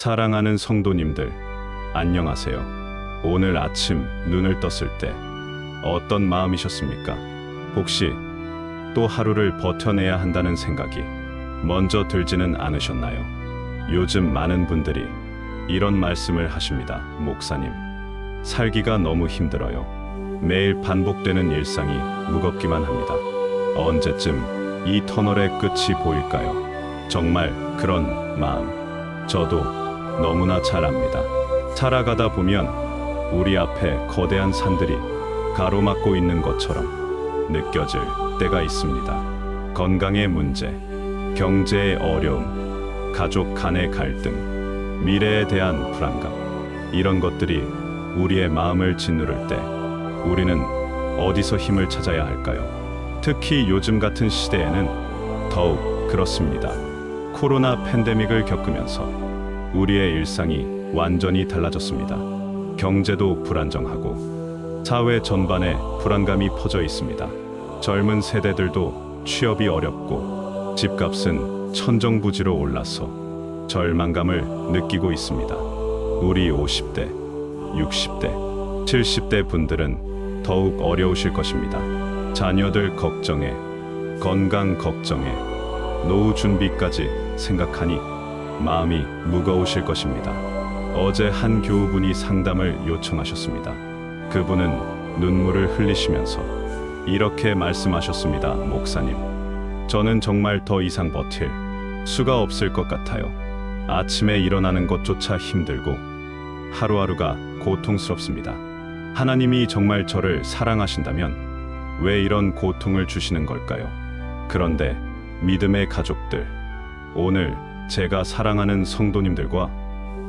사랑하는 성도님들, 안녕하세요. 오늘 아침 눈을 떴을 때 어떤 마음이셨습니까? 혹시 또 하루를 버텨내야 한다는 생각이 먼저 들지는 않으셨나요? 요즘 많은 분들이 이런 말씀을 하십니다. 목사님, 살기가 너무 힘들어요. 매일 반복되는 일상이 무겁기만 합니다. 언제쯤 이 터널의 끝이 보일까요? 정말 그런 마음, 저도 너무나 잘 압니다. 살아가다 보면 우리 앞에 거대한 산들이 가로막고 있는 것처럼 느껴질 때가 있습니다. 건강의 문제, 경제의 어려움, 가족 간의 갈등, 미래에 대한 불안감, 이런 것들이 우리의 마음을 짓누를 때 우리는 어디서 힘을 찾아야 할까요? 특히 요즘 같은 시대에는 더욱 그렇습니다. 코로나 팬데믹을 겪으면서 우리의 일상이 완전히 달라졌습니다. 경제도 불안정하고 사회 전반에 불안감이 퍼져 있습니다. 젊은 세대들도 취업이 어렵고 집값은 천정부지로 올라서 절망감을 느끼고 있습니다. 우리 50대, 60대, 70대 분들은 더욱 어려우실 것입니다. 자녀들 걱정에, 건강 걱정에, 노후 준비까지 생각하니 마음이 무거우실 것입니다. 어제 한 교우분이 상담을 요청하셨습니다. 그분은 눈물을 흘리시면서 이렇게 말씀하셨습니다. 목사님, 저는 정말 더 이상 버틸 수가 없을 것 같아요. 아침에 일어나는 것조차 힘들고 하루하루가 고통스럽습니다. 하나님이 정말 저를 사랑하신다면 왜 이런 고통을 주시는 걸까요? 그런데 믿음의 가족들, 오늘 제가 사랑하는 성도님들과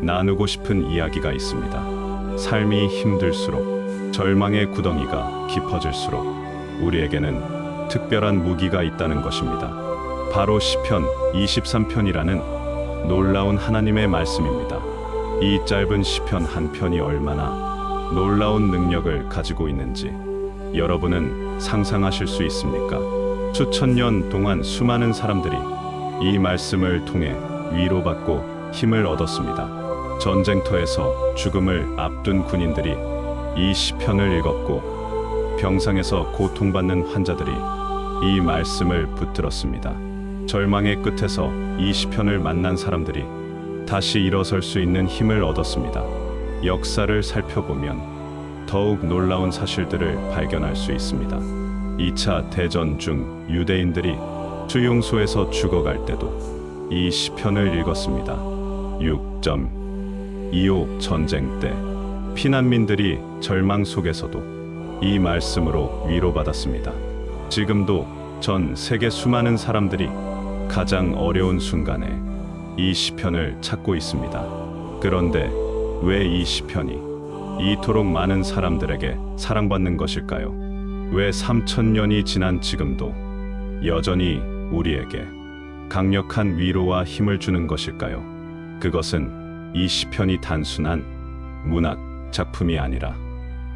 나누고 싶은 이야기가 있습니다. 삶이 힘들수록, 절망의 구덩이가 깊어질수록 우리에게는 특별한 무기가 있다는 것입니다. 바로 시편 23편이라는 놀라운 하나님의 말씀입니다. 이 짧은 시편 한 편이 얼마나 놀라운 능력을 가지고 있는지 여러분은 상상하실 수 있습니까? 수천 년 동안 수많은 사람들이 이 말씀을 통해 위로받고 힘을 얻었습니다. 전쟁터에서 죽음을 앞둔 군인들이 이 시편을 읽었고 병상에서 고통받는 환자들이 이 말씀을 붙들었습니다. 절망의 끝에서 이 시편을 만난 사람들이 다시 일어설 수 있는 힘을 얻었습니다. 역사를 살펴보면 더욱 놀라운 사실들을 발견할 수 있습니다. 2차 대전 중 유대인들이 수용소에서 죽어갈 때도 이 시편을 읽었습니다. 6.25 전쟁 때 피난민들이 절망 속에서도 이 말씀으로 위로받았습니다. 지금도 전 세계 수많은 사람들이 가장 어려운 순간에 이 시편을 찾고 있습니다. 그런데 왜 이 시편이 이토록 많은 사람들에게 사랑받는 것일까요? 왜 3000년이 지난 지금도 여전히 우리에게 강력한 위로와 힘을 주는 것일까요? 그것은 이 시편이 단순한 문학 작품이 아니라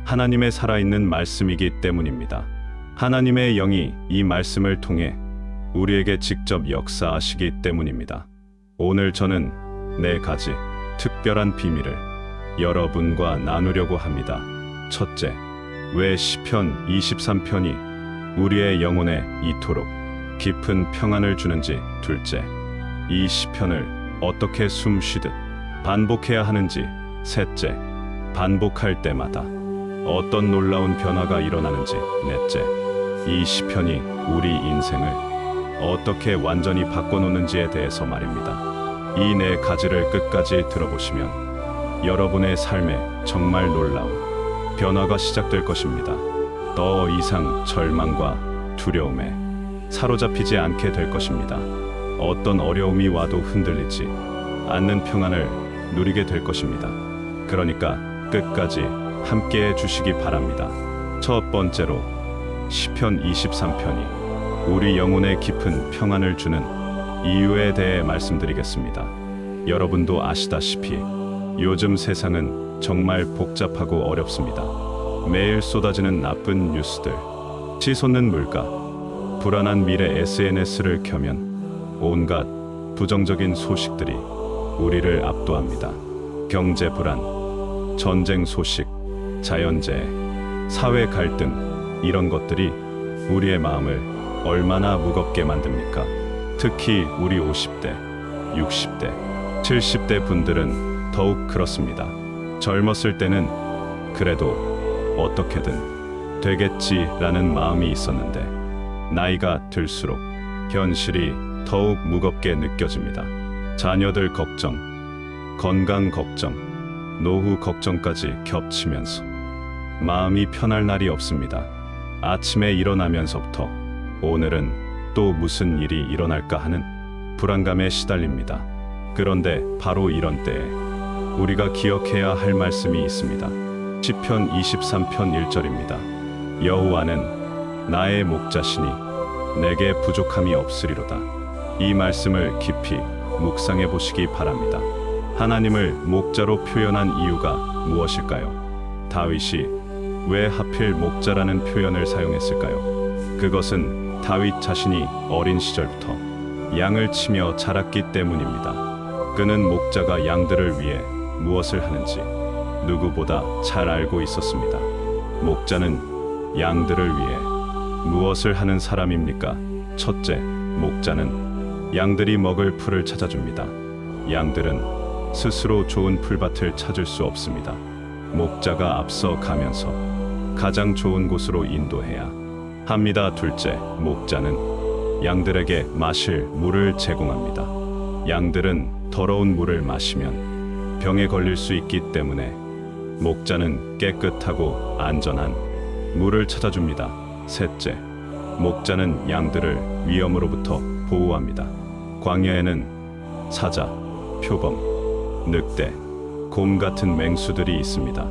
하나님의 살아있는 말씀이기 때문입니다. 하나님의 영이 이 말씀을 통해 우리에게 직접 역사하시기 때문입니다. 오늘 저는 4가지 특별한 비밀을 여러분과 나누려고 합니다. 첫째, 왜 시편 23편이 우리의 영혼에 이토록 깊은 평안을 주는지. 둘째, 이 시편을 어떻게 숨쉬듯 반복해야 하는지. 셋째, 반복할 때마다 어떤 놀라운 변화가 일어나는지. 넷째, 이 시편이 우리 인생을 어떻게 완전히 바꿔놓는지에 대해서 말입니다. 이 4가지를 끝까지 들어보시면 여러분의 삶에 정말 놀라운 변화가 시작될 것입니다. 더 이상 절망과 두려움에 사로잡히지 않게 될 것입니다. 어떤 어려움이 와도 흔들리지 않는 평안을 누리게 될 것입니다. 그러니까 끝까지 함께해 주시기 바랍니다. 첫 번째로, 시편 23편이 우리 영혼에 깊은 평안을 주는 이유에 대해 말씀드리겠습니다. 여러분도 아시다시피 요즘 세상은 정말 복잡하고 어렵습니다. 매일 쏟아지는 나쁜 뉴스들, 치솟는 물가, 불안한 미래, SNS를 켜면 온갖 부정적인 소식들이 우리를 압도합니다. 경제 불안, 전쟁 소식, 자연재해, 사회 갈등, 이런 것들이 우리의 마음을 얼마나 무겁게 만듭니까? 특히 우리 50대, 60대, 70대 분들은 더욱 그렇습니다. 젊었을 때는 그래도 어떻게든 되겠지라는 마음이 있었는데 나이가 들수록 현실이 더욱 무겁게 느껴집니다. 자녀들 걱정, 건강 걱정, 노후 걱정까지 겹치면서 마음이 편할 날이 없습니다. 아침에 일어나면서부터 오늘은 또 무슨 일이 일어날까 하는 불안감에 시달립니다. 그런데 바로 이런 때에 우리가 기억해야 할 말씀이 있습니다. 시편 23편 1절입니다. 여호와는 나의 목자시니 내게 부족함이 없으리로다. 이 말씀을 깊이 묵상해 보시기 바랍니다. 하나님을 목자로 표현한 이유가 무엇일까요? 다윗이 왜 하필 목자라는 표현을 사용했을까요? 그것은 다윗 자신이 어린 시절부터 양을 치며 자랐기 때문입니다. 그는 목자가 양들을 위해 무엇을 하는지 누구보다 잘 알고 있었습니다. 목자는 양들을 위해 무엇을 하는 사람입니까? 첫째, 목자는 양들이 먹을 풀을 찾아줍니다. 양들은 스스로 좋은 풀밭을 찾을 수 없습니다. 목자가 앞서 가면서 가장 좋은 곳으로 인도해야 합니다. 둘째, 목자는 양들에게 마실 물을 제공합니다. 양들은 더러운 물을 마시면 병에 걸릴 수 있기 때문에 목자는 깨끗하고 안전한 물을 찾아줍니다. 셋째, 목자는 양들을 위험으로부터 보호합니다. 광야에는 사자, 표범, 늑대, 곰 같은 맹수들이 있습니다.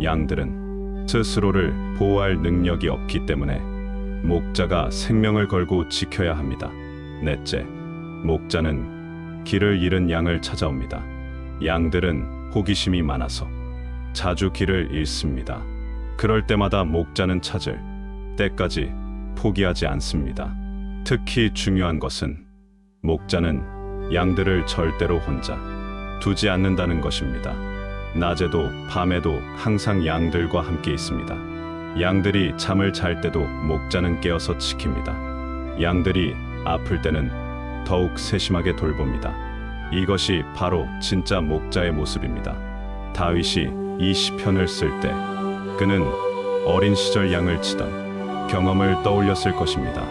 양들은 스스로를 보호할 능력이 없기 때문에 목자가 생명을 걸고 지켜야 합니다. 넷째, 목자는 길을 잃은 양을 찾아옵니다. 양들은 호기심이 많아서 자주 길을 잃습니다. 그럴 때마다 목자는 찾을 때까지 포기하지 않습니다. 특히 중요한 것은 목자는 양들을 절대로 혼자 두지 않는다는 것입니다. 낮에도 밤에도 항상 양들과 함께 있습니다. 양들이 잠을 잘 때도 목자는 깨어서 지킵니다. 양들이 아플 때는 더욱 세심하게 돌봅니다. 이것이 바로 진짜 목자의 모습입니다. 다윗이 이 시편을 쓸 때 그는 어린 시절 양을 치던 경험을 떠올렸을 것입니다.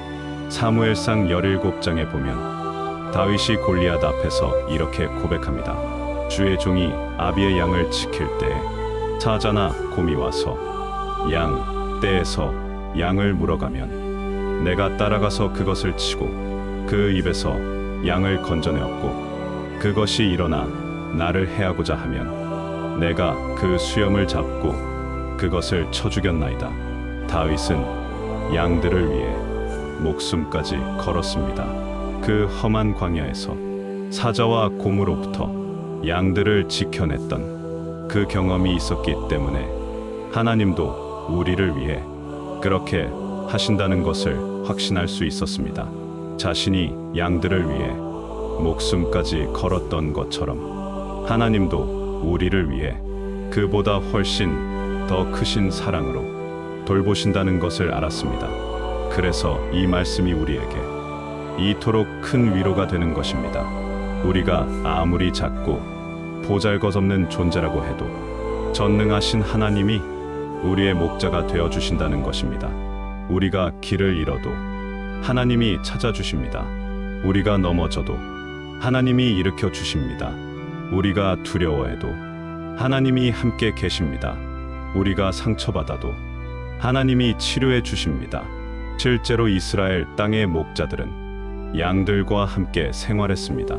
사무엘상 17장에 보면 다윗이 골리앗 앞에서 이렇게 고백합니다. 주의 종이 아비의 양을 지킬 때에 사자나 곰이 와서 양 떼에서 양을 물어가면 내가 따라가서 그것을 치고 그 입에서 양을 건져내었고 그것이 일어나 나를 해하고자 하면 내가 그 수염을 잡고 그것을 쳐 죽였나이다. 다윗은 양들을 위해 목숨까지 걸었습니다. 그 험한 광야에서 사자와 곰으로부터 양들을 지켜냈던 그 경험이 있었기 때문에 하나님도 우리를 위해 그렇게 하신다는 것을 확신할 수 있었습니다. 자신이 양들을 위해 목숨까지 걸었던 것처럼 하나님도 우리를 위해 그보다 훨씬 더 크신 사랑으로 돌보신다는 것을 알았습니다. 그래서 이 말씀이 우리에게 이토록 큰 위로가 되는 것입니다. 우리가 아무리 작고 보잘것없는 존재라고 해도 전능하신 하나님이 우리의 목자가 되어 주신다는 것입니다. 우리가 길을 잃어도 하나님이 찾아주십니다. 우리가 넘어져도 하나님이 일으켜 주십니다. 우리가 두려워해도 하나님이 함께 계십니다. 우리가 상처받아도 하나님이 치료해 주십니다. 실제로 이스라엘 땅의 목자들은 양들과 함께 생활했습니다.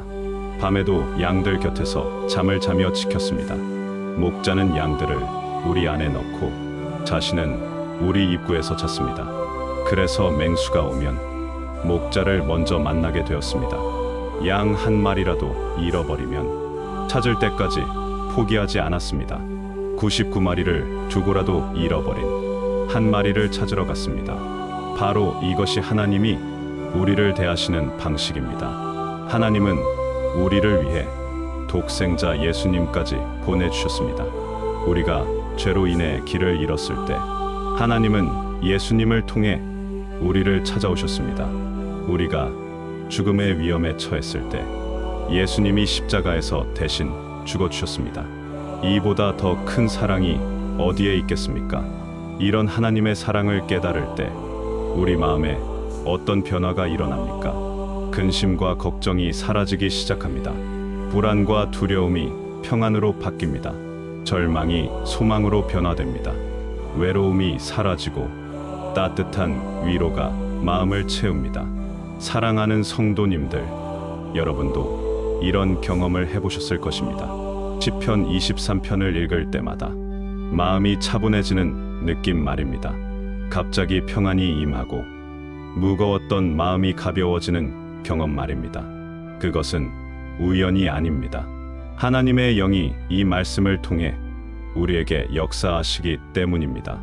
밤에도 양들 곁에서 잠을 자며 지켰습니다. 목자는 양들을 우리 안에 넣고 자신은 우리 입구에서 잤습니다. 그래서 맹수가 오면 목자를 먼저 만나게 되었습니다. 양 한 마리라도 잃어버리면 찾을 때까지 포기하지 않았습니다. 99마리를 두고라도 잃어버린 한 마리를 찾으러 갔습니다. 바로 이것이 하나님이 우리를 대하시는 방식입니다. 하나님은 우리를 위해 독생자 예수님까지 보내주셨습니다. 우리가 죄로 인해 길을 잃었을 때 하나님은 예수님을 통해 우리를 찾아오셨습니다. 우리가 죽음의 위험에 처했을 때 예수님이 십자가에서 대신 죽어주셨습니다. 이보다 더 큰 사랑이 어디에 있겠습니까? 이런 하나님의 사랑을 깨달을 때 우리 마음에 어떤 변화가 일어납니까? 근심과 걱정이 사라지기 시작합니다. 불안과 두려움이 평안으로 바뀝니다. 절망이 소망으로 변화됩니다. 외로움이 사라지고 따뜻한 위로가 마음을 채웁니다. 사랑하는 성도님들, 여러분도 이런 경험을 해보셨을 것입니다. 시편 23편을 읽을 때마다 마음이 차분해지는 느낌 말입니다. 갑자기 평안이 임하고 무거웠던 마음이 가벼워지는 경험 말입니다. 그것은 우연이 아닙니다. 하나님의 영이 이 말씀을 통해 우리에게 역사하시기 때문입니다.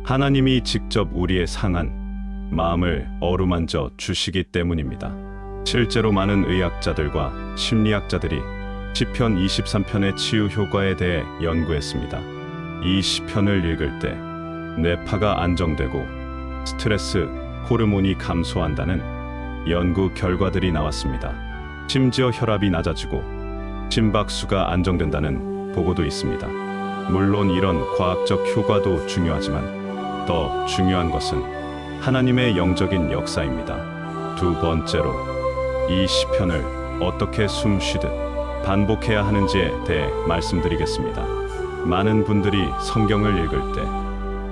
하나님이 직접 우리의 상한 마음을 어루만져 주시기 때문입니다. 실제로 많은 의학자들과 심리학자들이 시편 23편의 치유 효과에 대해 연구했습니다. 이 시편을 읽을 때 뇌파가 안정되고 스트레스 호르몬이 감소한다는 연구 결과들이 나왔습니다. 심지어 혈압이 낮아지고 심박수가 안정된다는 보고도 있습니다. 물론 이런 과학적 효과도 중요하지만 더 중요한 것은 하나님의 영적인 역사입니다. 두 번째로 이 시편을 어떻게 숨 쉬듯 반복해야 하는지에 대해 말씀드리겠습니다. 많은 분들이 성경을 읽을 때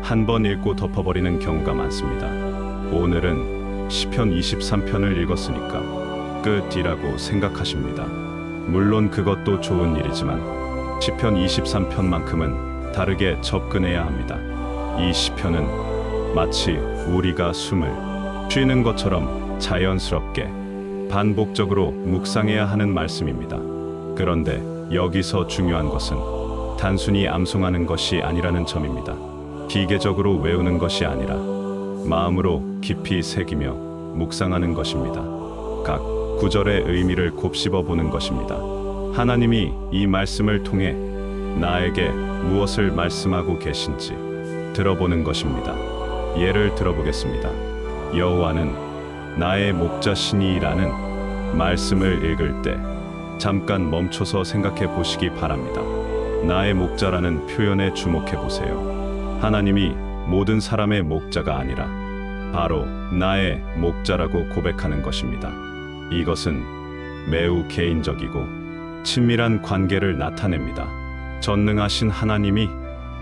한 번 읽고 덮어버리는 경우가 많습니다. 오늘은 시편 23편을 읽었으니까 끝이라고 생각하십니다. 물론 그것도 좋은 일이지만 시편 23편만큼은 다르게 접근해야 합니다. 이 시편은 마치 우리가 숨을 쉬는 것처럼 자연스럽게 반복적으로 묵상해야 하는 말씀입니다. 그런데 여기서 중요한 것은 단순히 암송하는 것이 아니라는 점입니다. 기계적으로 외우는 것이 아니라 마음으로 깊이 새기며 묵상하는 것입니다. 각 구절의 의미를 곱씹어 보는 것입니다. 하나님이 이 말씀을 통해 나에게 무엇을 말씀하고 계신지 들어보는 것입니다. 예를 들어보겠습니다. 여호와는 나의 목자시니라는 말씀을 읽을 때 잠깐 멈춰서 생각해 보시기 바랍니다. 나의 목자라는 표현에 주목해 보세요. 하나님이 모든 사람의 목자가 아니라 바로 나의 목자라고 고백하는 것입니다. 이것은 매우 개인적이고 친밀한 관계를 나타냅니다. 전능하신 하나님이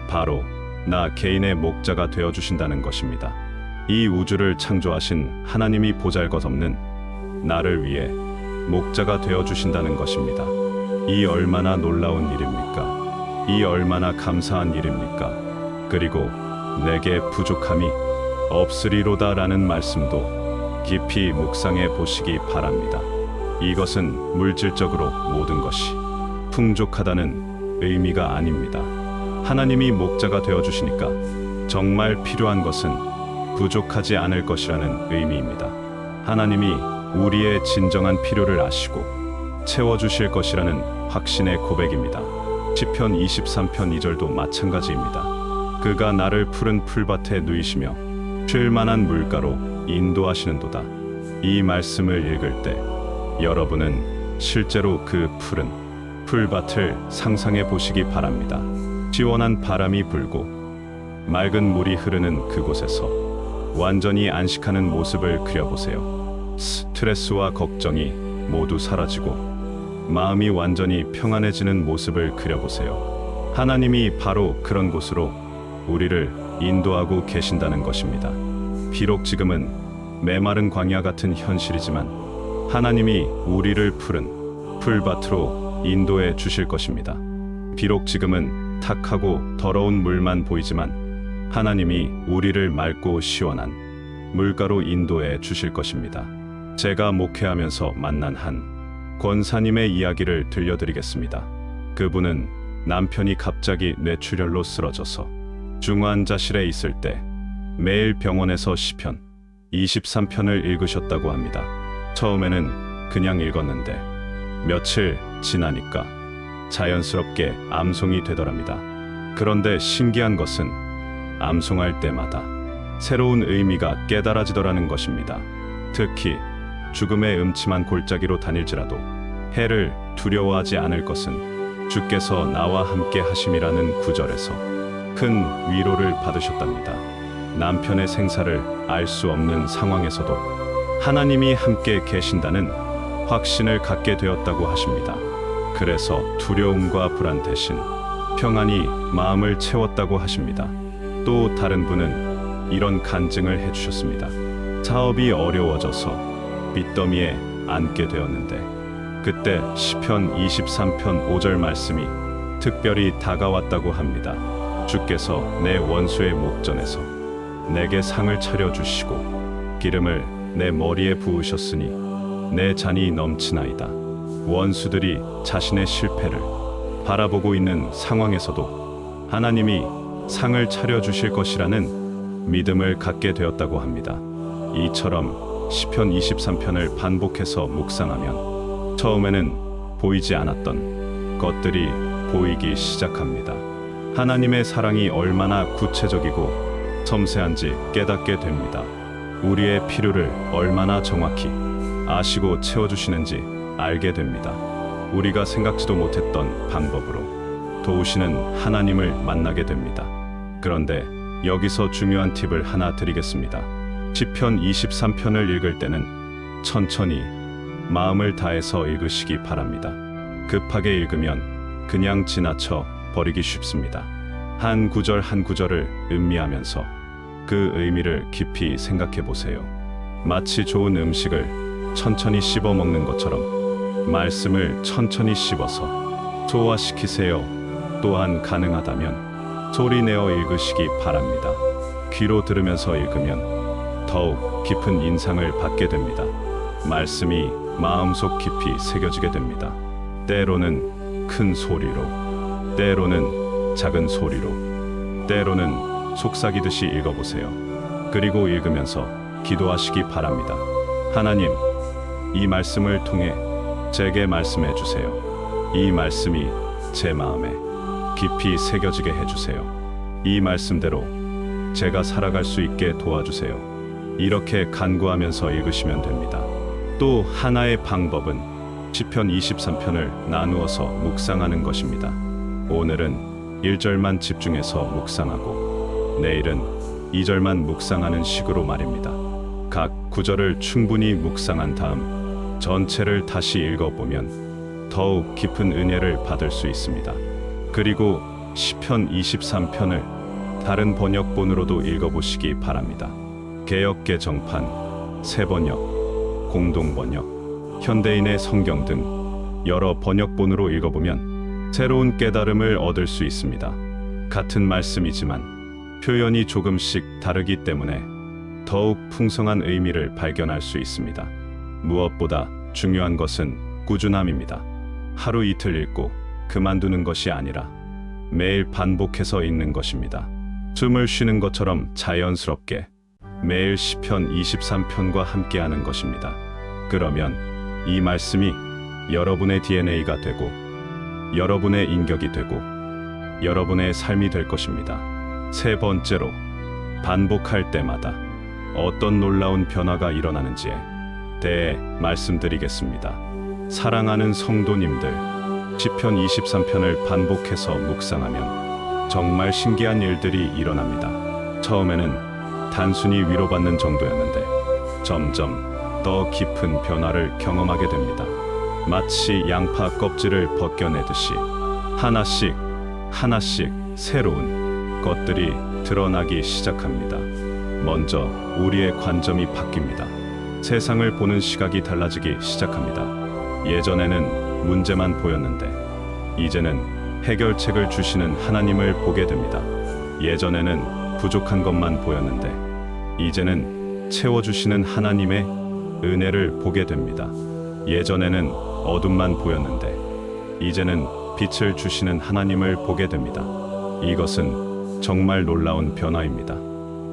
바로 나 개인의 목자가 되어 주신다는 것입니다. 이 우주를 창조하신 하나님이 보잘것없는 나를 위해 목자가 되어 주신다는 것입니다. 이 얼마나 놀라운 일입니까? 이 얼마나 감사한 일입니까? 그리고 내게 부족함이 없으리로다라는 말씀도 깊이 묵상해 보시기 바랍니다. 이것은 물질적으로 모든 것이 풍족하다는 의미가 아닙니다. 하나님이 목자가 되어 주시니까 정말 필요한 것은 부족하지 않을 것이라는 의미입니다. 하나님이 우리의 진정한 필요를 아시고 채워주실 것이라는 확신의 고백입니다. 시편 23편 2절도 마찬가지입니다. 그가 나를 푸른 풀밭에 누이시며 쉴만한 물가로 인도하시는도다. 이 말씀을 읽을 때 여러분은 실제로 그 푸른 풀밭을 상상해 보시기 바랍니다. 시원한 바람이 불고 맑은 물이 흐르는 그곳에서 완전히 안식하는 모습을 그려보세요. 스트레스와 걱정이 모두 사라지고 마음이 완전히 평안해지는 모습을 그려보세요. 하나님이 바로 그런 곳으로 우리를 인도하고 계신다는 것입니다. 비록 지금은 메마른 광야 같은 현실이지만 하나님이 우리를 푸른 풀밭으로 인도해 주실 것입니다. 비록 지금은 탁하고 더러운 물만 보이지만 하나님이 우리를 맑고 시원한 물가로 인도해 주실 것입니다. 제가 목회하면서 만난 한 권사님의 이야기를 들려드리겠습니다. 그분은 남편이 갑자기 뇌출혈로 쓰러져서 중환자실에 있을 때 매일 병원에서 시편 23편을 읽으셨다고 합니다. 처음에는 그냥 읽었는데 며칠 지나니까 자연스럽게 암송이 되더랍니다. 그런데 신기한 것은 암송할 때마다 새로운 의미가 깨달아지더라는 것입니다. 특히 죽음의 음침한 골짜기로 다닐지라도 해를 두려워하지 않을 것은 주께서 나와 함께 하심이라는 구절에서 큰 위로를 받으셨답니다. 남편의 생사를 알 수 없는 상황에서도 하나님이 함께 계신다는 확신을 갖게 되었다고 하십니다. 그래서 두려움과 불안 대신 평안이 마음을 채웠다고 하십니다. 또 다른 분은 이런 간증을 해주셨습니다. 사업이 어려워져서 빚더미에 앉게 되었는데 그때 시편 23편 5절 말씀이 특별히 다가왔다고 합니다. 주께서 내 원수의 목전에서 내게 상을 차려주시고 기름을 내 머리에 부으셨으니 내 잔이 넘치나이다. 원수들이 자신의 실패를 바라보고 있는 상황에서도 하나님이 상을 차려주실 것이라는 믿음을 갖게 되었다고 합니다. 이처럼 시편 23편을 반복해서 묵상하면 처음에는 보이지 않았던 것들이 보이기 시작합니다. 하나님의 사랑이 얼마나 구체적이고 섬세한지 깨닫게 됩니다. 우리의 필요를 얼마나 정확히 아시고 채워주시는지 알게 됩니다. 우리가 생각지도 못했던 방법으로 도우시는 하나님을 만나게 됩니다. 그런데 여기서 중요한 팁을 하나 드리겠습니다. 시편 23편을 읽을 때는 천천히 마음을 다해서 읽으시기 바랍니다. 급하게 읽으면 그냥 지나쳐 버리기 쉽습니다. 한 구절 한 구절을 음미하면서 그 의미를 깊이 생각해 보세요. 마치 좋은 음식을 천천히 씹어 먹는 것처럼 말씀을 천천히 씹어서 소화시키세요. 또한 가능하다면 소리 내어 읽으시기 바랍니다. 귀로 들으면서 읽으면 더욱 깊은 인상을 받게 됩니다. 말씀이 마음속 깊이 새겨지게 됩니다. 때로는 큰 소리로, 때로는 작은 소리로, 때로는 속삭이듯이 읽어보세요. 그리고 읽으면서 기도하시기 바랍니다. 하나님, 이 말씀을 통해 제게 말씀해 주세요. 이 말씀이 제 마음에 깊이 새겨지게 해주세요. 이 말씀대로 제가 살아갈 수 있게 도와주세요. 이렇게 간구하면서 읽으시면 됩니다. 또 하나의 방법은 시편 23편을 나누어서 묵상하는 것입니다. 오늘은 1절만 집중해서 묵상하고 내일은 2절만 묵상하는 식으로 말입니다. 각 구절을 충분히 묵상한 다음 전체를 다시 읽어보면 더욱 깊은 은혜를 받을 수 있습니다. 그리고 시편 23편을 다른 번역본으로도 읽어보시기 바랍니다. 개역 개정판, 새번역, 공동번역, 현대인의 성경 등 여러 번역본으로 읽어보면 새로운 깨달음을 얻을 수 있습니다. 같은 말씀이지만 표현이 조금씩 다르기 때문에 더욱 풍성한 의미를 발견할 수 있습니다. 무엇보다 중요한 것은 꾸준함입니다. 하루 이틀 읽고 그만두는 것이 아니라 매일 반복해서 읽는 것입니다. 숨을 쉬는 것처럼 자연스럽게 매일 시편 23편과 함께하는 것입니다. 그러면 이 말씀이 여러분의 DNA가 되고 여러분의 인격이 되고 여러분의 삶이 될 것입니다. 세 번째로, 반복할 때마다 어떤 놀라운 변화가 일어나는지에 대해 말씀드리겠습니다. 사랑하는 성도님들, 시편 23편을 반복해서 묵상하면 정말 신기한 일들이 일어납니다. 처음에는 단순히 위로받는 정도였는데 점점 더 깊은 변화를 경험하게 됩니다. 마치 양파 껍질을 벗겨내듯이 하나씩 하나씩 새로운 것들이 드러나기 시작합니다. 먼저 우리의 관점이 바뀝니다. 세상을 보는 시각이 달라지기 시작합니다. 예전에는 문제만 보였는데 이제는 해결책을 주시는 하나님을 보게 됩니다. 예전에는 부족한 것만 보였는데 이제는 채워주시는 하나님의 은혜를 보게 됩니다. 예전에는 어둠만 보였는데 이제는 빛을 주시는 하나님을 보게 됩니다. 이것은 정말 놀라운 변화입니다.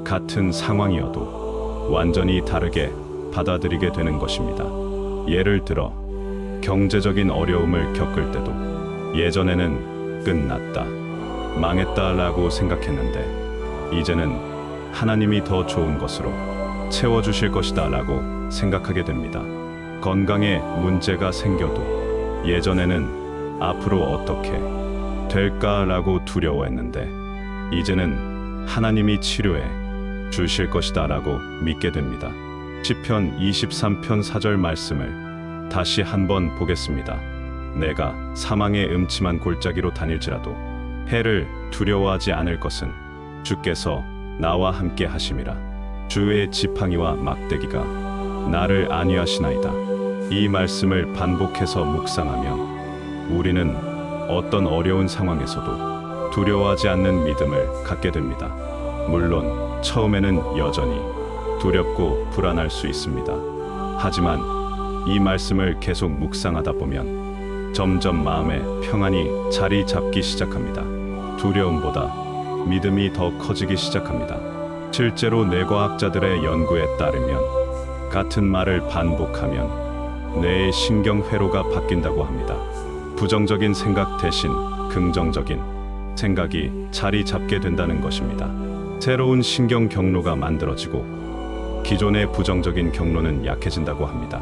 같은 상황이어도 완전히 다르게 받아들이게 되는 것입니다. 예를 들어 경제적인 어려움을 겪을 때도 예전에는 끝났다, 망했다라고 생각했는데 이제는 하나님이 더 좋은 것으로 채워주실 것이다라고 생각하게 됩니다. 건강에 문제가 생겨도 예전에는 앞으로 어떻게 될까라고 두려워했는데 이제는 하나님이 치료해 주실 것이다라고 믿게 됩니다. 시편 23편 4절 말씀을 다시 한번 보겠습니다. 내가 사망의 음침한 골짜기로 다닐지라도 해를 두려워하지 않을 것은 주께서 나와 함께 하심이라. 주의 지팡이와 막대기가 나를 안위하시나이다. 이 말씀을 반복해서 묵상하면 우리는 어떤 어려운 상황에서도 두려워하지 않는 믿음을 갖게 됩니다. 물론 처음에는 여전히 두렵고 불안할 수 있습니다. 하지만 이 말씀을 계속 묵상하다 보면 점점 마음에 평안이 자리 잡기 시작합니다. 두려움보다 믿음이 더 커지기 시작합니다. 실제로 뇌과학자들의 연구에 따르면 같은 말을 반복하면 뇌의 신경회로가 바뀐다고 합니다. 부정적인 생각 대신 긍정적인 생각이 자리 잡게 된다는 것입니다. 새로운 신경 경로가 만들어지고 기존의 부정적인 경로는 약해진다고 합니다.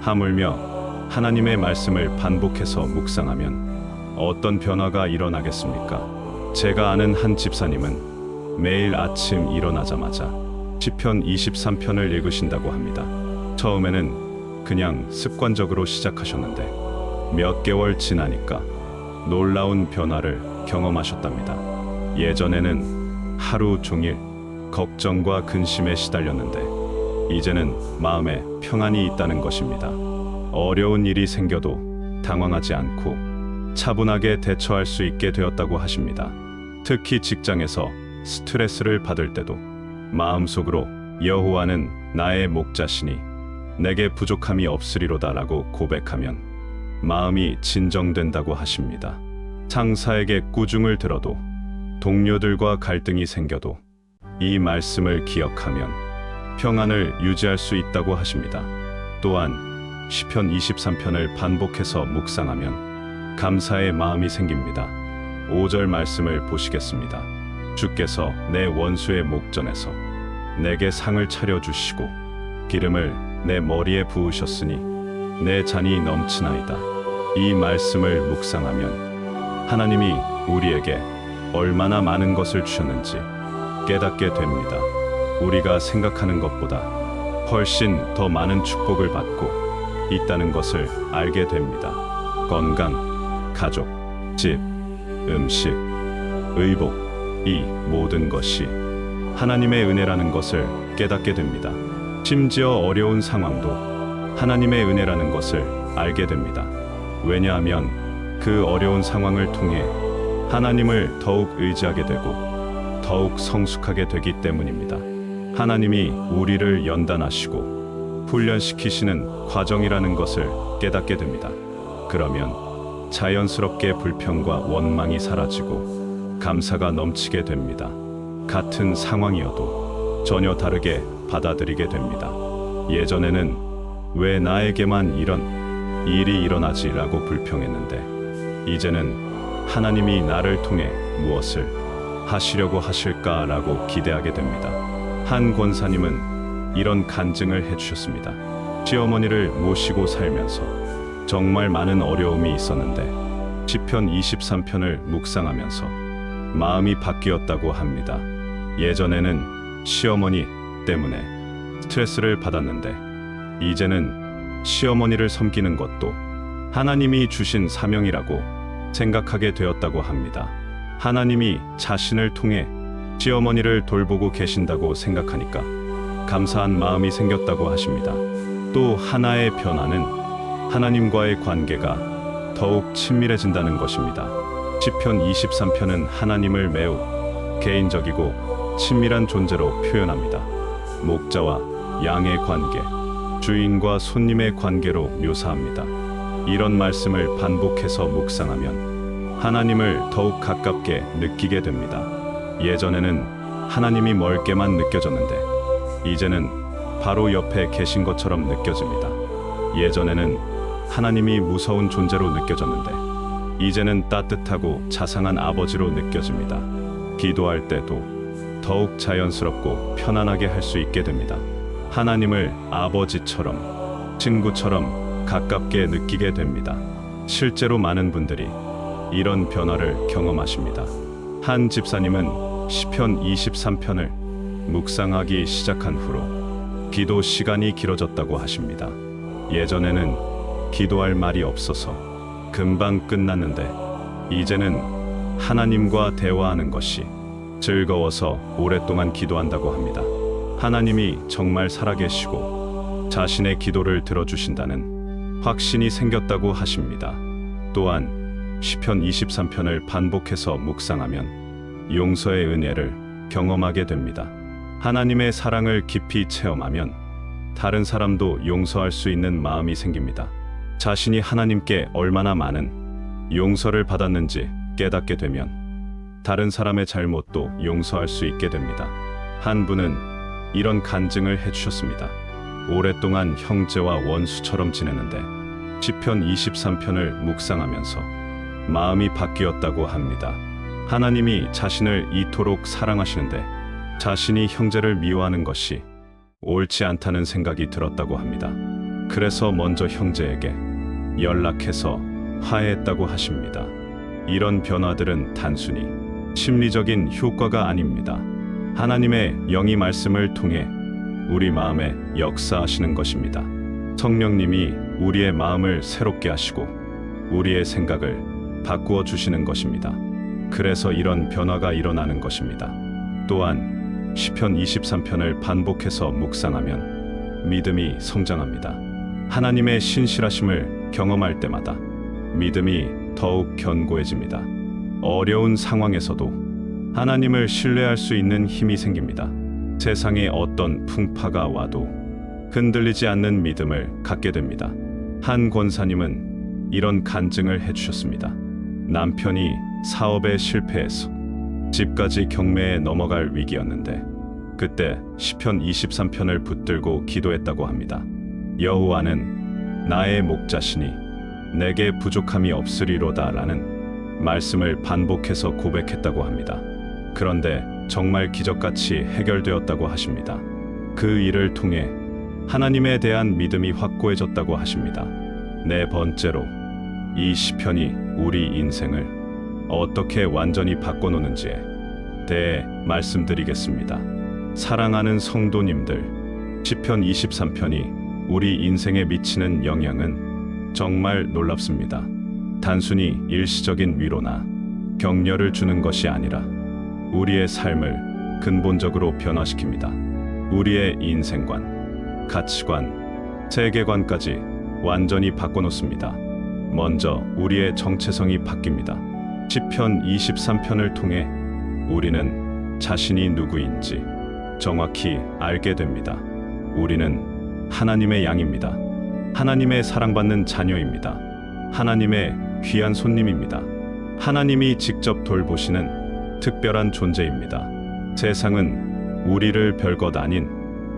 하물며 하나님의 말씀을 반복해서 묵상하면 어떤 변화가 일어나겠습니까? 제가 아는 한 집사님은 매일 아침 일어나자마자 시편 23편을 읽으신다고 합니다. 처음에는 그냥 습관적으로 시작하셨는데 몇 개월 지나니까 놀라운 변화를 경험하셨답니다. 예전에는 하루 종일 걱정과 근심에 시달렸는데 이제는 마음에 평안이 있다는 것입니다. 어려운 일이 생겨도 당황하지 않고 차분하게 대처할 수 있게 되었다고 하십니다. 특히 직장에서 스트레스를 받을 때도 마음속으로 여호와는 나의 목자시니 내게 부족함이 없으리로다라고 고백하면 마음이 진정된다고 하십니다. 상사에게 꾸중을 들어도 동료들과 갈등이 생겨도 이 말씀을 기억하면 평안을 유지할 수 있다고 하십니다. 또한 시편 23편을 반복해서 묵상하면 감사의 마음이 생깁니다. 5절 말씀을 보시겠습니다. 주께서 내 원수의 목전에서 내게 상을 차려주시고 기름을 내 머리에 부으셨으니 내 잔이 넘치나이다. 이 말씀을 묵상하면 하나님이 우리에게 얼마나 많은 것을 주셨는지 깨닫게 됩니다. 우리가 생각하는 것보다 훨씬 더 많은 축복을 받고 있다는 것을 알게 됩니다. 건강, 가족, 집, 음식, 의복, 이 모든 것이 하나님의 은혜라는 것을 깨닫게 됩니다. 심지어 어려운 상황도 하나님의 은혜라는 것을 알게 됩니다. 왜냐하면 그 어려운 상황을 통해 하나님을 더욱 의지하게 되고 더욱 성숙하게 되기 때문입니다. 하나님이 우리를 연단하시고 훈련시키시는 과정이라는 것을 깨닫게 됩니다. 그러면 자연스럽게 불평과 원망이 사라지고 감사가 넘치게 됩니다. 같은 상황이어도 전혀 다르게 받아들이게 됩니다. 예전에는 왜 나에게만 이런 일이 일어나지라고 불평했는데 이제는 하나님이 나를 통해 무엇을 하시려고 하실까라고 기대하게 됩니다. 한 권사님은 이런 간증을 해주셨습니다. 시어머니를 모시고 살면서 정말 많은 어려움이 있었는데 시편 23편을 묵상하면서 마음이 바뀌었다고 합니다. 예전에는 시어머니 때문에 스트레스를 받았는데 이제는 시어머니를 섬기는 것도 하나님이 주신 사명이라고 생각하게 되었다고 합니다. 하나님이 자신을 통해 시어머니를 돌보고 계신다고 생각하니까 감사한 마음이 생겼다고 하십니다. 또 하나의 변화는 하나님과의 관계가 더욱 친밀해진다는 것입니다. 시편 23편은 하나님을 매우 개인적이고 친밀한 존재로 표현합니다. 목자와 양의 관계, 주인과 손님의 관계로 묘사합니다. 이런 말씀을 반복해서 묵상하면 하나님을 더욱 가깝게 느끼게 됩니다. 예전에는 하나님이 멀게만 느껴졌는데 이제는 바로 옆에 계신 것처럼 느껴집니다. 예전에는 하나님이 무서운 존재로 느껴졌는데 이제는 따뜻하고 자상한 아버지로 느껴집니다. 기도할 때도 더욱 자연스럽고 편안하게 할 수 있게 됩니다. 하나님을 아버지처럼, 친구처럼 가깝게 느끼게 됩니다. 실제로 많은 분들이 이런 변화를 경험하십니다. 한 집사님은 시편 23편을 묵상하기 시작한 후로 기도 시간이 길어졌다고 하십니다. 예전에는 기도할 말이 없어서 금방 끝났는데 이제는 하나님과 대화하는 것이 즐거워서 오랫동안 기도한다고 합니다. 하나님이 정말 살아계시고 자신의 기도를 들어주신다는 확신이 생겼다고 하십니다. 또한 시편 23편을 반복해서 묵상하면 용서의 은혜를 경험하게 됩니다. 하나님의 사랑을 깊이 체험하면 다른 사람도 용서할 수 있는 마음이 생깁니다. 자신이 하나님께 얼마나 많은 용서를 받았는지 깨닫게 되면 다른 사람의 잘못도 용서할 수 있게 됩니다. 한 분은 이런 간증을 해주셨습니다. 오랫동안 형제와 원수처럼 지내는데 시편 23편을 묵상하면서 마음이 바뀌었다고 합니다. 하나님이 자신을 이토록 사랑하시는데 자신이 형제를 미워하는 것이 옳지 않다는 생각이 들었다고 합니다. 그래서 먼저 형제에게 연락해서 화해했다고 하십니다. 이런 변화들은 단순히 심리적인 효과가 아닙니다. 하나님의 영이 말씀을 통해 우리 마음에 역사하시는 것입니다. 성령님이 우리의 마음을 새롭게 하시고 우리의 생각을 바꾸어 주시는 것입니다. 그래서 이런 변화가 일어나는 것입니다. 또한 시편 23편을 반복해서 묵상하면 믿음이 성장합니다. 하나님의 신실하심을 경험할 때마다 믿음이 더욱 견고해집니다. 어려운 상황에서도 하나님을 신뢰할 수 있는 힘이 생깁니다. 세상에 어떤 풍파가 와도 흔들리지 않는 믿음을 갖게 됩니다. 한 권사님은 이런 간증을 해주셨습니다. 남편이 사업에 실패해서 집까지 경매에 넘어갈 위기였는데 그때 시편 23편을 붙들고 기도했다고 합니다. 여호와는 나의 목자시니 내게 부족함이 없으리로다 라는 말씀을 반복해서 고백했다고 합니다. 그런데 정말 기적같이 해결되었다고 하십니다. 그 일을 통해 하나님에 대한 믿음이 확고해졌다고 하십니다. 네 번째로 이 시편이 우리 인생을 어떻게 완전히 바꿔놓는지에 대해 말씀드리겠습니다. 사랑하는 성도님들, 시편 23편이 우리 인생에 미치는 영향은 정말 놀랍습니다. 단순히 일시적인 위로나 격려를 주는 것이 아니라 우리의 삶을 근본적으로 변화시킵니다. 우리의 인생관, 가치관, 세계관까지 완전히 바꿔놓습니다. 먼저 우리의 정체성이 바뀝니다. 시편 23편을 통해 우리는 자신이 누구인지 정확히 알게 됩니다. 우리는 하나님의 양입니다. 하나님의 사랑받는 자녀입니다. 하나님의 귀한 손님입니다. 하나님이 직접 돌보시는 특별한 존재입니다. 세상은 우리를 별것 아닌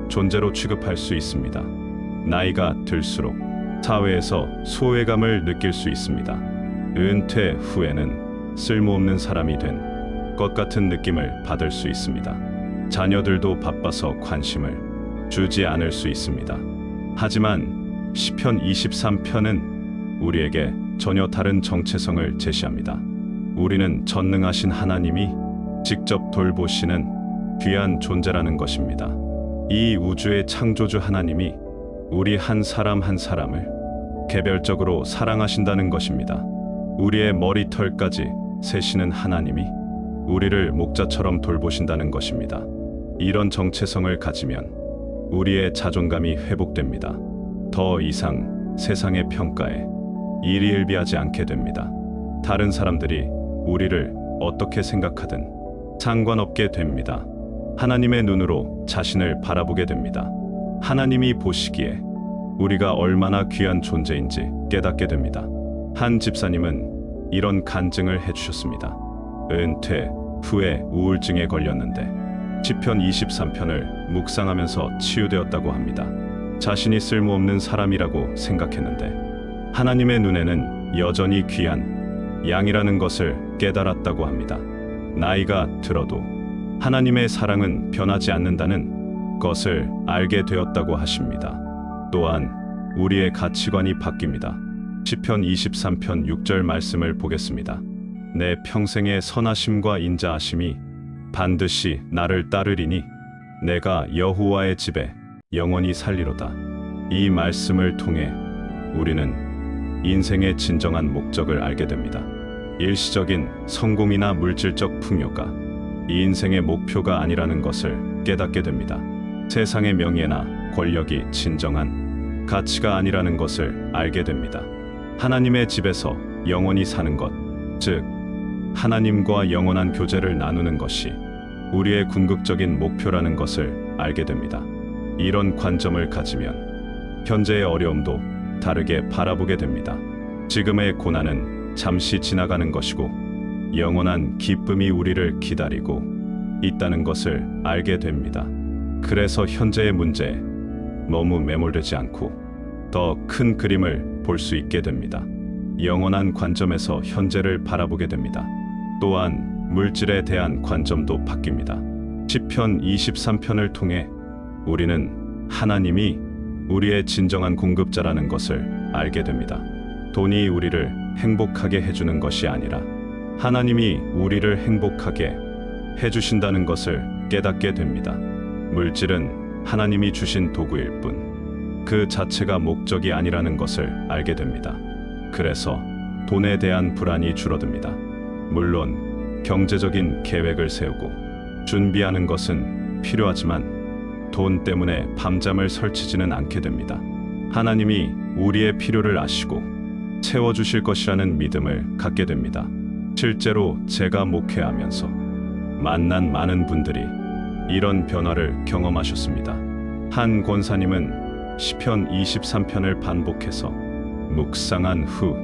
존재로 취급할 수 있습니다. 나이가 들수록 사회에서 소외감을 느낄 수 있습니다. 은퇴 후에는 쓸모없는 사람이 된 것 같은 느낌을 받을 수 있습니다. 자녀들도 바빠서 관심을 주지 않을 수 있습니다. 하지만 시편 23편은 우리에게 전혀 다른 정체성을 제시합니다. 우리는 전능하신 하나님이 직접 돌보시는 귀한 존재라는 것입니다. 이 우주의 창조주 하나님이 우리 한 사람 한 사람을 개별적으로 사랑하신다는 것입니다. 우리의 머리털까지 세시는 하나님이 우리를 목자처럼 돌보신다는 것입니다. 이런 정체성을 가지면 우리의 자존감이 회복됩니다. 더 이상 세상의 평가에 일희일비하지 않게 됩니다. 다른 사람들이 우리를 어떻게 생각하든 상관없게 됩니다. 하나님의 눈으로 자신을 바라보게 됩니다. 하나님이 보시기에 우리가 얼마나 귀한 존재인지 깨닫게 됩니다. 한 집사님은 이런 간증을 해주셨습니다. 은퇴 후에 우울증에 걸렸는데 시편 23편을 묵상하면서 치유되었다고 합니다. 자신이 쓸모없는 사람이라고 생각했는데 하나님의 눈에는 여전히 귀한 양이라는 것을 깨달았다고 합니다. 나이가 들어도 하나님의 사랑은 변하지 않는다는 것을 알게 되었다고 하십니다. 또한 우리의 가치관이 바뀝니다. 시편 23편 6절 말씀을 보겠습니다. 내 평생의 선하심과 인자하심이 반드시 나를 따르리니 내가 여호와의 집에 영원히 살리로다. 이 말씀을 통해 우리는 인생의 진정한 목적을 알게 됩니다. 일시적인 성공이나 물질적 풍요가 이 인생의 목표가 아니라는 것을 깨닫게 됩니다. 세상의 명예나 권력이 진정한 가치가 아니라는 것을 알게 됩니다. 하나님의 집에서 영원히 사는 것, 즉 하나님과 영원한 교제를 나누는 것이 우리의 궁극적인 목표라는 것을 알게 됩니다. 이런 관점을 가지면 현재의 어려움도 다르게 바라보게 됩니다. 지금의 고난은 잠시 지나가는 것이고 영원한 기쁨이 우리를 기다리고 있다는 것을 알게 됩니다. 그래서 현재의 문제에 너무 매몰되지 않고 더 큰 그림을 볼 수 있게 됩니다. 영원한 관점에서 현재를 바라보게 됩니다. 또한 물질에 대한 관점도 바뀝니다. 시편 23편을 통해 우리는 하나님이 우리의 진정한 공급자라는 것을 알게 됩니다. 돈이 우리를 행복하게 해주는 것이 아니라 하나님이 우리를 행복하게 해주신다는 것을 깨닫게 됩니다. 물질은 하나님이 주신 도구일 뿐 그 자체가 목적이 아니라는 것을 알게 됩니다. 그래서 돈에 대한 불안이 줄어듭니다. 물론 경제적인 계획을 세우고 준비하는 것은 필요하지만 돈 때문에 밤잠을 설치지는 않게 됩니다. 하나님이 우리의 필요를 아시고 채워주실 것이라는 믿음을 갖게 됩니다. 실제로 제가 목회하면서 만난 많은 분들이 이런 변화를 경험하셨습니다. 한 권사님은 시편 23편을 반복해서 묵상한 후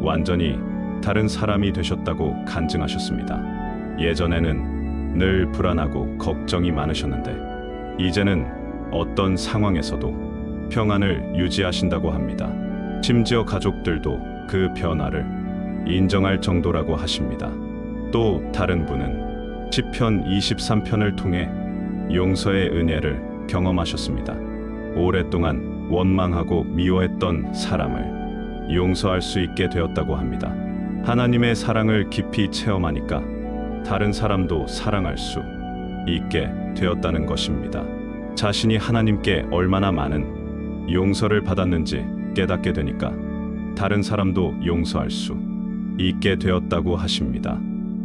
완전히 다른 사람이 되셨다고 간증하셨습니다. 예전에는 늘 불안하고 걱정이 많으셨는데 이제는 어떤 상황에서도 평안을 유지하신다고 합니다. 심지어 가족들도 그 변화를 인정할 정도라고 하십니다. 또 다른 분은 시편 23편을 통해 용서의 은혜를 경험하셨습니다. 오랫동안 원망하고 미워했던 사람을 용서할 수 있게 되었다고 합니다. 하나님의 사랑을 깊이 체험하니까 다른 사람도 사랑할 수 있게 되었다는 것입니다. 자신이 하나님께 얼마나 많은 용서를 받았는지 깨닫게 되니까 다른 사람도 용서할 수 있게 되었다고 하십니다.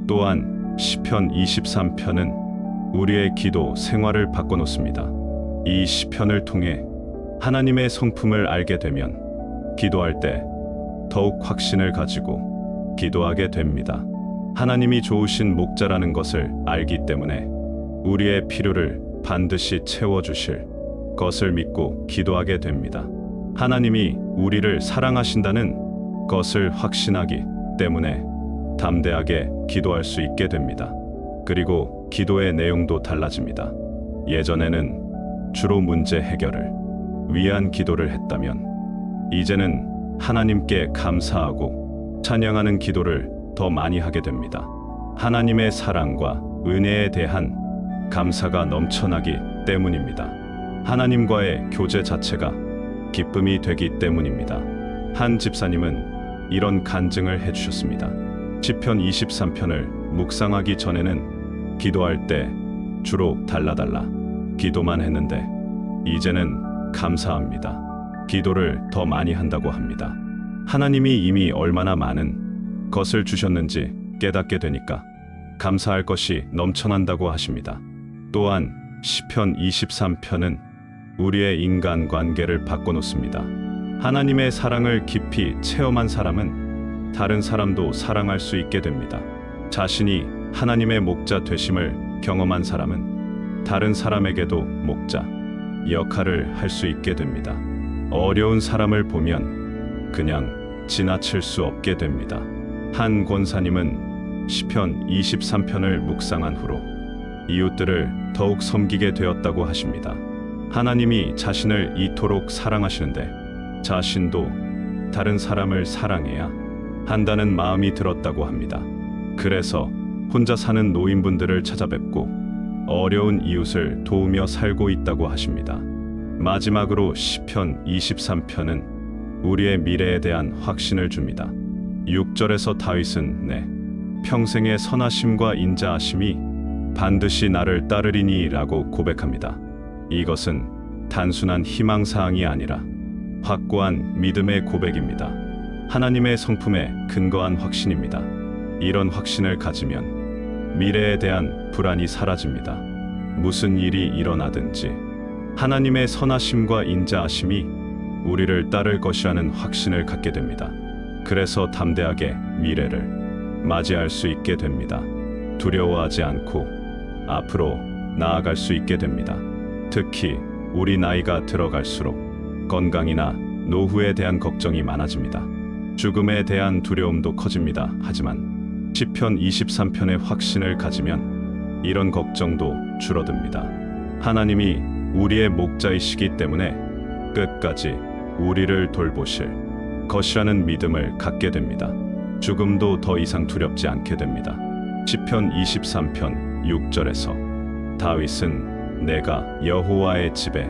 또한 시편 23편은 우리의 기도 생활을 바꿔놓습니다. 이 시편을 통해 하나님의 성품을 알게 되면 기도할 때 더욱 확신을 가지고 기도하게 됩니다. 하나님이 좋으신 목자라는 것을 알기 때문에 우리의 필요를 반드시 채워주실 것을 믿고 기도하게 됩니다. 하나님이 우리를 사랑하신다는 것을 확신하기 때문에 담대하게 기도할 수 있게 됩니다. 그리고 기도의 내용도 달라집니다. 예전에는 주로 문제 해결을 위한 기도를 했다면 이제는 하나님께 감사하고 찬양하는 기도를 더 많이 하게 됩니다. 하나님의 사랑과 은혜에 대한 감사가 넘쳐나기 때문입니다. 하나님과의 교제 자체가 기쁨이 되기 때문입니다. 한 집사님은 이런 간증을 해주셨습니다. 시편 23편을 묵상하기 전에는 기도할 때 주로 달라달라 기도만 했는데 이제는 감사합니다. 기도를 더 많이 한다고 합니다. 하나님이 이미 얼마나 많은 것을 주셨는지 깨닫게 되니까 감사할 것이 넘쳐난다고 하십니다. 또한 시편 23편은 우리의 인간관계를 바꿔놓습니다. 하나님의 사랑을 깊이 체험한 사람은 다른 사람도 사랑할 수 있게 됩니다. 자신이 하나님의 목자 되심을 경험한 사람은 다른 사람에게도 목자 역할을 할 수 있게 됩니다. 어려운 사람을 보면 그냥 지나칠 수 없게 됩니다. 한 권사님은 시편 23편을 묵상한 후로 이웃들을 더욱 섬기게 되었다고 하십니다. 하나님이 자신을 이토록 사랑하시는데 자신도 다른 사람을 사랑해야 한다는 마음이 들었다고 합니다. 그래서 혼자 사는 노인분들을 찾아뵙고 어려운 이웃을 도우며 살고 있다고 하십니다. 마지막으로 시편 23편은 우리의 미래에 대한 확신을 줍니다. 6절에서 다윗은 내 평생의 선하심과 인자하심이 반드시 나를 따르리니 라고 고백합니다. 이것은 단순한 희망사항이 아니라 확고한 믿음의 고백입니다. 하나님의 성품에 근거한 확신입니다. 이런 확신을 가지면 미래에 대한 불안이 사라집니다. 무슨 일이 일어나든지 하나님의 선하심과 인자하심이 우리를 따를 것이라는 확신을 갖게 됩니다. 그래서 담대하게 미래를 맞이할 수 있게 됩니다. 두려워하지 않고 앞으로 나아갈 수 있게 됩니다. 특히 우리 나이가 들어갈수록 건강이나 노후에 대한 걱정이 많아집니다. 죽음에 대한 두려움도 커집니다. 하지만 시편 23편의 확신을 가지면 이런 걱정도 줄어듭니다. 하나님이 우리의 목자이시기 때문에 끝까지 우리를 돌보실 것이라는 믿음을 갖게 됩니다. 죽음도 더 이상 두렵지 않게 됩니다. 시편 23편 6절에서 다윗은 내가 여호와의 집에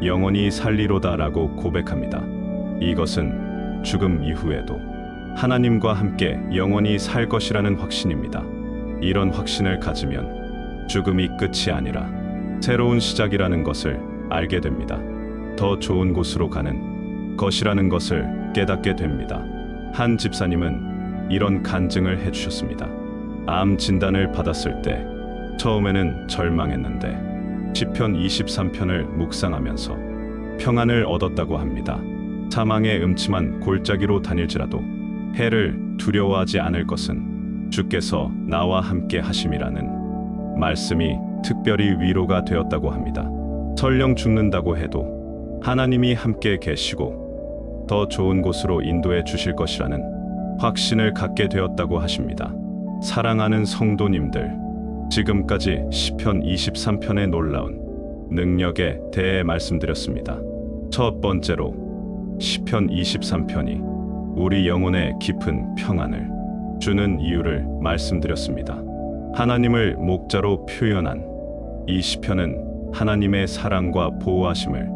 영원히 살리로다라고 고백합니다. 이것은 죽음 이후에도 하나님과 함께 영원히 살 것이라는 확신입니다. 이런 확신을 가지면 죽음이 끝이 아니라 새로운 시작이라는 것을 알게 됩니다. 더 좋은 곳으로 가는 것이라는 것을 깨닫게 됩니다. 한 집사님은 이런 간증을 해주셨습니다. 암 진단을 받았을 때 처음에는 절망했는데 시편 23편을 묵상하면서 평안을 얻었다고 합니다. 사망의 음침한 골짜기로 다닐지라도 해를 두려워하지 않을 것은 주께서 나와 함께 하심이라는 말씀이 특별히 위로가 되었다고 합니다. 설령 죽는다고 해도 하나님이 함께 계시고 더 좋은 곳으로 인도해 주실 것이라는 확신을 갖게 되었다고 하십니다. 사랑하는 성도님들, 지금까지 시편 23편의 놀라운 능력에 대해 말씀드렸습니다. 첫 번째로 시편 23편이 우리 영혼에 깊은 평안을 주는 이유를 말씀드렸습니다. 하나님을 목자로 표현한 이 시편은 하나님의 사랑과 보호하심을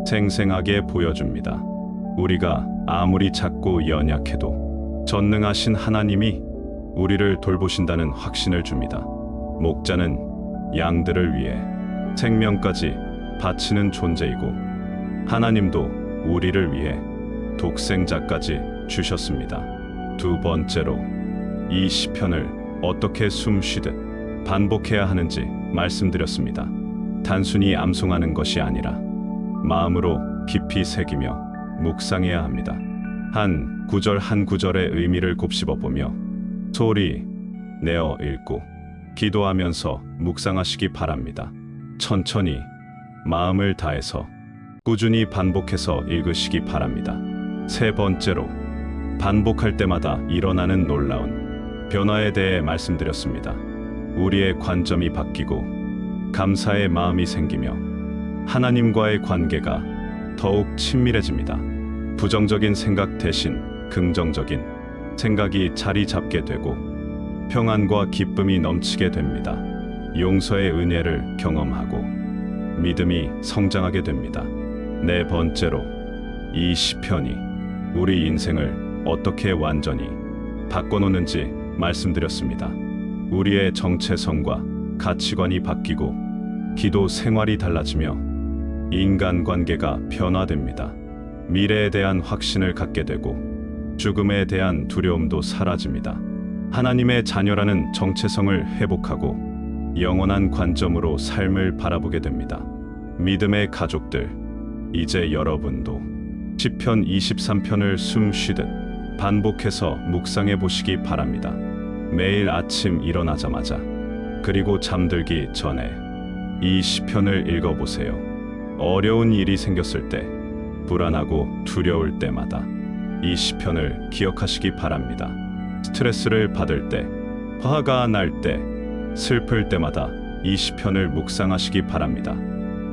생생하게 보여줍니다. 우리가 아무리 작고 연약해도 전능하신 하나님이 우리를 돌보신다는 확신을 줍니다. 목자는 양들을 위해 생명까지 바치는 존재이고 하나님도 우리를 위해 독생자까지 주셨습니다. 두 번째로 이 시편을 어떻게 숨쉬듯 반복해야 하는지 말씀드렸습니다. 단순히 암송하는 것이 아니라 마음으로 깊이 새기며 묵상해야 합니다. 한 구절 한 구절의 의미를 곱씹어 보며 소리 내어 읽고 기도하면서 묵상하시기 바랍니다. 천천히 마음을 다해서 꾸준히 반복해서 읽으시기 바랍니다. 세 번째로 반복할 때마다 일어나는 놀라운 변화에 대해 말씀드렸습니다. 우리의 관점이 바뀌고 감사의 마음이 생기며 하나님과의 관계가 더욱 친밀해집니다. 부정적인 생각 대신 긍정적인 생각이 자리 잡게 되고 평안과 기쁨이 넘치게 됩니다. 용서의 은혜를 경험하고 믿음이 성장하게 됩니다. 네 번째로 이 시편이 우리 인생을 어떻게 완전히 바꿔놓는지 말씀드렸습니다. 우리의 정체성과 가치관이 바뀌고 기도 생활이 달라지며 인간관계가 변화됩니다. 미래에 대한 확신을 갖게 되고 죽음에 대한 두려움도 사라집니다. 하나님의 자녀라는 정체성을 회복하고 영원한 관점으로 삶을 바라보게 됩니다. 믿음의 가족들, 이제 여러분도 시편 23편을 숨 쉬듯 반복해서 묵상해 보시기 바랍니다. 매일 아침 일어나자마자 그리고 잠들기 전에 이 시편을 읽어보세요. 어려운 일이 생겼을 때, 불안하고 두려울 때마다 이 시편을 기억하시기 바랍니다. 스트레스를 받을 때, 화가 날 때, 슬플 때마다 이 시편을 묵상하시기 바랍니다.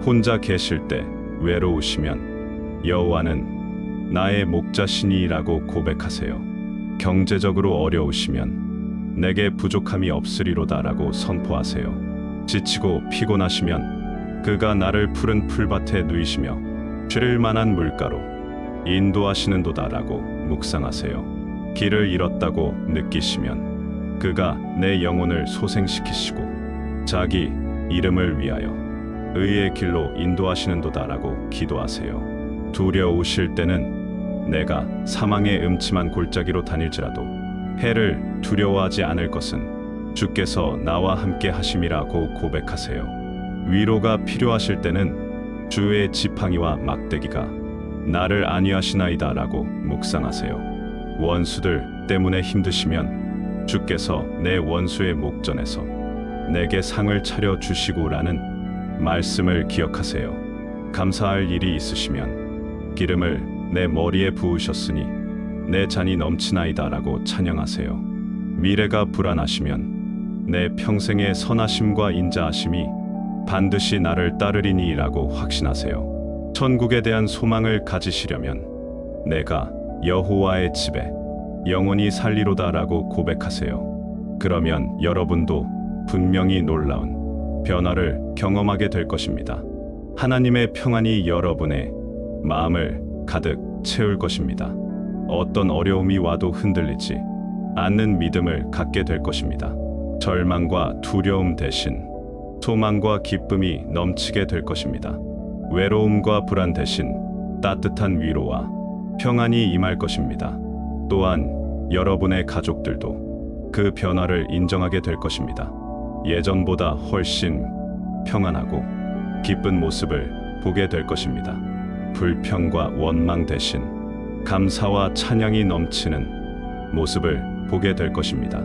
혼자 계실 때, 외로우시면 여호와는 나의 목자시니라고 고백하세요. 경제적으로 어려우시면 내게 부족함이 없으리로다라고 선포하세요. 지치고 피곤하시면 그가 나를 푸른 풀밭에 누이시며 쉴 만한 물가로 인도하시는도다라고 묵상하세요. 길을 잃었다고 느끼시면 그가 내 영혼을 소생시키시고 자기 이름을 위하여 의의 길로 인도하시는도다라고 기도하세요. 두려우실 때는 내가 사망의 음침한 골짜기로 다닐지라도 해를 두려워하지 않을 것은 주께서 나와 함께 하심이라고 고백하세요. 위로가 필요하실 때는 주의 지팡이와 막대기가 나를 안위하시나이다라고 묵상하세요. 원수들 때문에 힘드시면 주께서 내 원수의 목전에서 내게 상을 차려 주시고라는 말씀을 기억하세요. 감사할 일이 있으시면 기름을 내 머리에 부으셨으니 내 잔이 넘치나이다라고 찬양하세요. 미래가 불안하시면 내 평생의 선하심과 인자하심이 반드시 나를 따르리니라고 확신하세요. 천국에 대한 소망을 가지시려면 내가 여호와의 집에 영원히 살리로다라고 고백하세요. 그러면 여러분도 분명히 놀라운 변화를 경험하게 될 것입니다. 하나님의 평안이 여러분의 마음을 가득 채울 것입니다. 어떤 어려움이 와도 흔들리지 않는 믿음을 갖게 될 것입니다. 절망과 두려움 대신 소망과 기쁨이 넘치게 될 것입니다. 외로움과 불안 대신 따뜻한 위로와 평안이 임할 것입니다. 또한 여러분의 가족들도 그 변화를 인정하게 될 것입니다. 예전보다 훨씬 평안하고 기쁜 모습을 보게 될 것입니다. 불평과 원망 대신 감사와 찬양이 넘치는 모습을 보게 될 것입니다.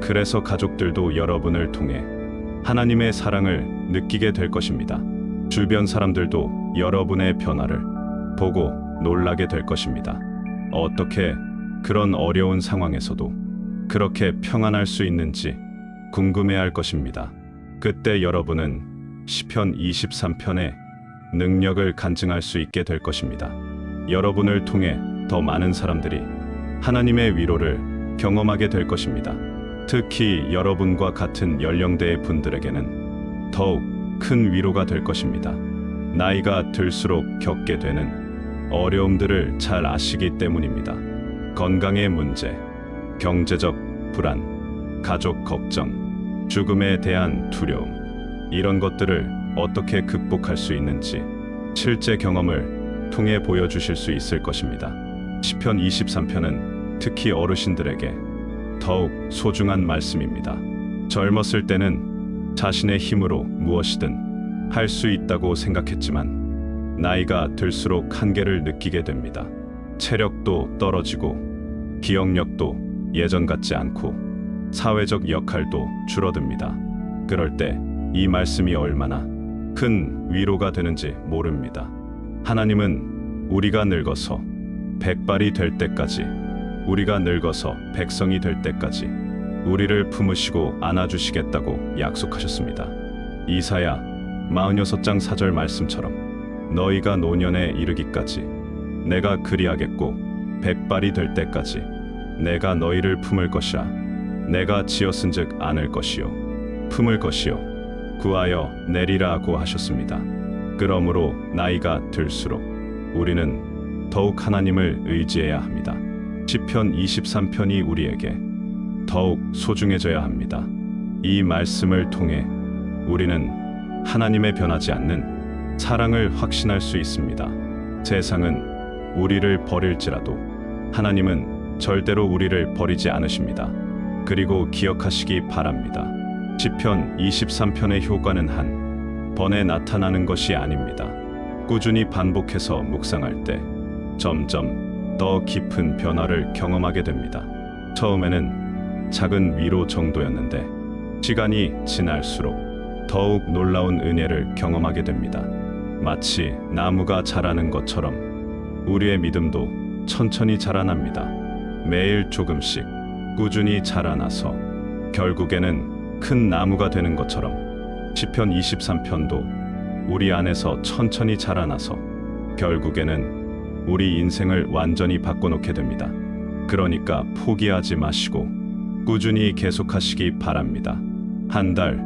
그래서 가족들도 여러분을 통해 하나님의 사랑을 느끼게 될 것입니다. 주변 사람들도 여러분의 변화를 보고 놀라게 될 것입니다. 어떻게 그런 어려운 상황에서도 그렇게 평안할 수 있는지 궁금해할 것입니다. 그때 여러분은 시편 23편의 능력을 간증할 수 있게 될 것입니다. 여러분을 통해 더 많은 사람들이 하나님의 위로를 경험하게 될 것입니다. 특히 여러분과 같은 연령대의 분들에게는 더욱 큰 위로가 될 것입니다. 나이가 들수록 겪게 되는 어려움들을 잘 아시기 때문입니다. 건강의 문제, 경제적 불안, 가족 걱정, 죽음에 대한 두려움, 이런 것들을 어떻게 극복할 수 있는지 실제 경험을 통해 보여주실 수 있을 것입니다. 시편 23편은 특히 어르신들에게 더욱 소중한 말씀입니다. 젊었을 때는 자신의 힘으로 무엇이든 할 수 있다고 생각했지만 나이가 들수록 한계를 느끼게 됩니다. 체력도 떨어지고 기억력도 예전 같지 않고 사회적 역할도 줄어듭니다. 그럴 때 이 말씀이 얼마나 큰 위로가 되는지 모릅니다. 하나님은 우리가 늙어서 백발이 될 때까지, 우리가 늙어서 백성이 될 때까지 우리를 품으시고 안아주시겠다고 약속하셨습니다. 이사야 46장 4절 말씀처럼 너희가 노년에 이르기까지 내가 그리하겠고 백발이 될 때까지 내가 너희를 품을 것이라. 내가 지었은즉 안을 것이요 품을 것이요 구하여 내리라고 하셨습니다. 그러므로 나이가 들수록 우리는 더욱 하나님을 의지해야 합니다. 시편 23편이 우리에게 더욱 소중해져야 합니다. 이 말씀을 통해 우리는 하나님의 변하지 않는 사랑을 확신할 수 있습니다. 세상은 우리를 버릴지라도 하나님은 절대로 우리를 버리지 않으십니다. 그리고 기억하시기 바랍니다. 시편 23편의 효과는 한 번에 나타나는 것이 아닙니다. 꾸준히 반복해서 묵상할 때 점점 더 깊은 변화를 경험하게 됩니다. 처음에는 작은 위로 정도였는데 시간이 지날수록 더욱 놀라운 은혜를 경험하게 됩니다. 마치 나무가 자라는 것처럼 우리의 믿음도 천천히 자라납니다. 매일 조금씩 꾸준히 자라나서 결국에는 큰 나무가 되는 것처럼 시편 23편도 우리 안에서 천천히 자라나서 결국에는 우리 인생을 완전히 바꿔놓게 됩니다. 그러니까 포기하지 마시고 꾸준히 계속하시기 바랍니다. 한 달,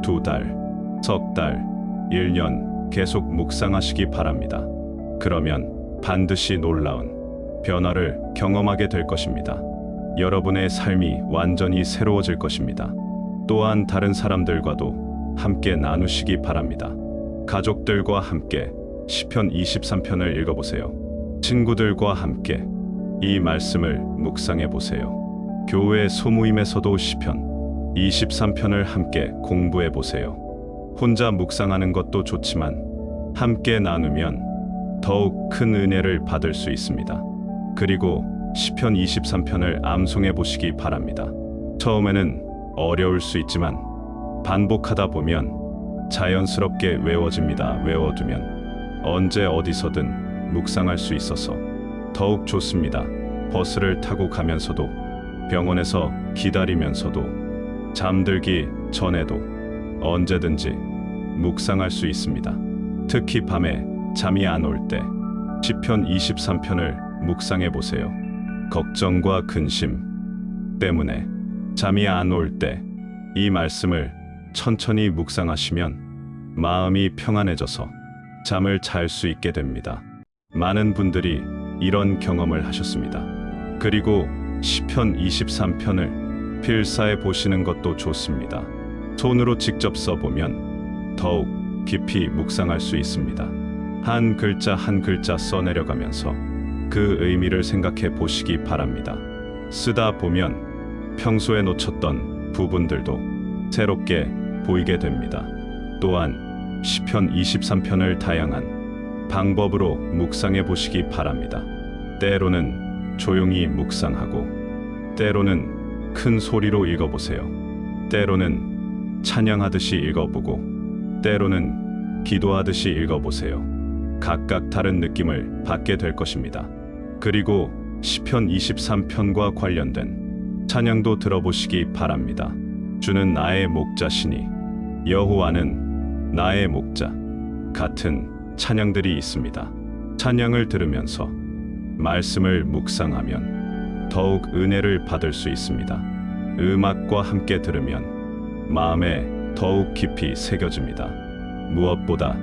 두 달, 석 달, 1년 계속 묵상하시기 바랍니다. 그러면 반드시 놀라운 변화를 경험하게 될 것입니다. 여러분의 삶이 완전히 새로워질 것입니다. 또한 다른 사람들과도 함께 나누시기 바랍니다. 가족들과 함께 시편 23편을 읽어보세요. 친구들과 함께 이 말씀을 묵상해 보세요. 교회 소모임에서도 시편 23편을 함께 공부해 보세요. 혼자 묵상하는 것도 좋지만 함께 나누면 더욱 큰 은혜를 받을 수 있습니다. 그리고 시편 23편을 암송해 보시기 바랍니다. 처음에는 어려울 수 있지만 반복하다 보면 자연스럽게 외워집니다. 외워두면 언제 어디서든 묵상할 수 있어서 더욱 좋습니다. 버스를 타고 가면서도, 병원에서 기다리면서도, 잠들기 전에도 언제든지 묵상할 수 있습니다. 특히 밤에 잠이 안 올 때 시편 23편을 묵상해 보세요. 걱정과 근심 때문에 잠이 안 올 때 이 말씀을 천천히 묵상하시면 마음이 평안해져서 잠을 잘 수 있게 됩니다. 많은 분들이 이런 경험을 하셨습니다. 그리고 시편 23편을 필사해 보시는 것도 좋습니다. 손으로 직접 써보면 더욱 깊이 묵상할 수 있습니다. 한 글자 한 글자 써내려가면서 그 의미를 생각해 보시기 바랍니다. 쓰다 보면 평소에 놓쳤던 부분들도 새롭게 보이게 됩니다. 또한 시편 23편을 다양한 방법으로 묵상해 보시기 바랍니다. 때로는 조용히 묵상하고, 때로는 큰 소리로 읽어보세요. 때로는 찬양하듯이 읽어보고, 때로는 기도하듯이 읽어보세요. 각각 다른 느낌을 받게 될 것입니다. 그리고 시편 23편과 관련된 찬양도 들어보시기 바랍니다. 주는 나의 목자시니 여호와는 나의 목자 같은 찬양들이 있습니다. 찬양을 들으면서 말씀을 묵상하면 더욱 은혜를 받을 수 있습니다. 음악과 함께 들으면 마음에 더욱 깊이 새겨집니다. 무엇보다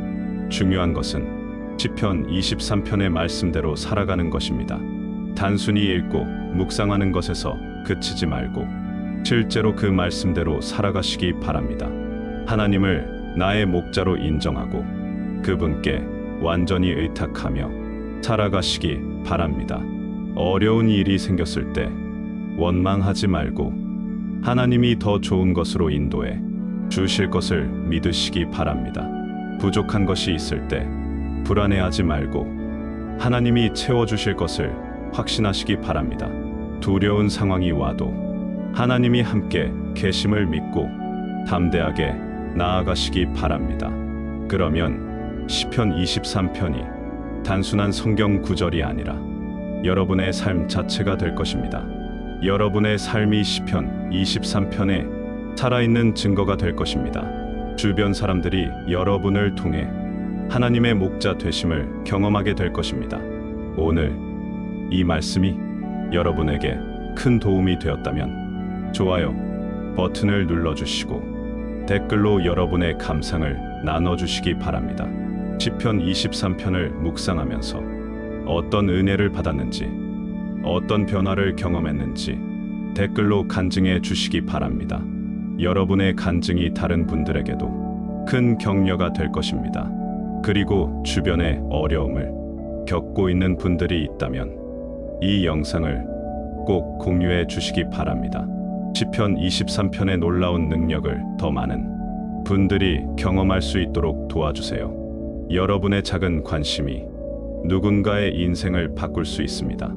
중요한 것은 시편 23편의 말씀대로 살아가는 것입니다. 단순히 읽고 묵상하는 것에서 그치지 말고 실제로 그 말씀대로 살아가시기 바랍니다. 하나님을 나의 목자로 인정하고 그분께 완전히 의탁하며 살아가시기 바랍니다. 어려운 일이 생겼을 때 원망하지 말고 하나님이 더 좋은 것으로 인도해 주실 것을 믿으시기 바랍니다. 부족한 것이 있을 때 불안해하지 말고 하나님이 채워주실 것을 확신하시기 바랍니다. 두려운 상황이 와도 하나님이 함께 계심을 믿고 담대하게 나아가시기 바랍니다. 그러면 시편 23편이 단순한 성경 구절이 아니라 여러분의 삶 자체가 될 것입니다. 여러분의 삶이 시편 23편에 살아있는 증거가 될 것입니다. 주변 사람들이 여러분을 통해 하나님의 목자 되심을 경험하게 될 것입니다. 오늘 이 말씀이 여러분에게 큰 도움이 되었다면 좋아요 버튼을 눌러주시고 댓글로 여러분의 감상을 나눠주시기 바랍니다. 시편 23편을 묵상하면서 어떤 은혜를 받았는지, 어떤 변화를 경험했는지 댓글로 간증해 주시기 바랍니다. 여러분의 간증이 다른 분들에게도 큰 격려가 될 것입니다. 그리고 주변에 어려움을 겪고 있는 분들이 있다면 이 영상을 꼭 공유해 주시기 바랍니다. 시편 23편의 놀라운 능력을 더 많은 분들이 경험할 수 있도록 도와주세요. 여러분의 작은 관심이 누군가의 인생을 바꿀 수 있습니다.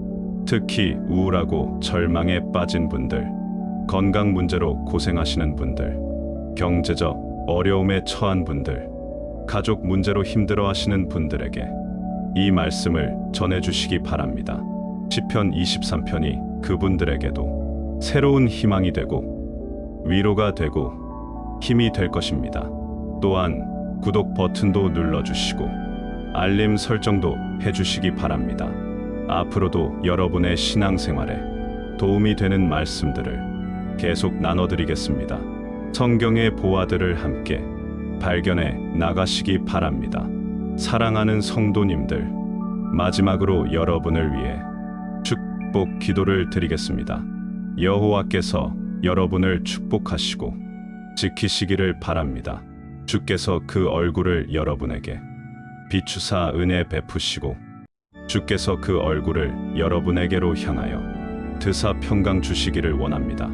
특히 우울하고 절망에 빠진 분들, 건강 문제로 고생하시는 분들, 경제적 어려움에 처한 분들, 가족 문제로 힘들어하시는 분들에게 이 말씀을 전해주시기 바랍니다. 시편 23편이 그분들에게도 새로운 희망이 되고 위로가 되고 힘이 될 것입니다. 또한 구독 버튼도 눌러주시고 알림 설정도 해주시기 바랍니다. 앞으로도 여러분의 신앙생활에 도움이 되는 말씀들을 계속 나눠드리겠습니다. 성경의 보화들을 함께 발견해 나가시기 바랍니다. 사랑하는 성도님들, 마지막으로 여러분을 위해 축복 기도를 드리겠습니다. 여호와께서 여러분을 축복하시고 지키시기를 바랍니다. 주께서 그 얼굴을 여러분에게 비추사 은혜 베푸시고 주께서 그 얼굴을 여러분에게로 향하여 드사 평강 주시기를 원합니다.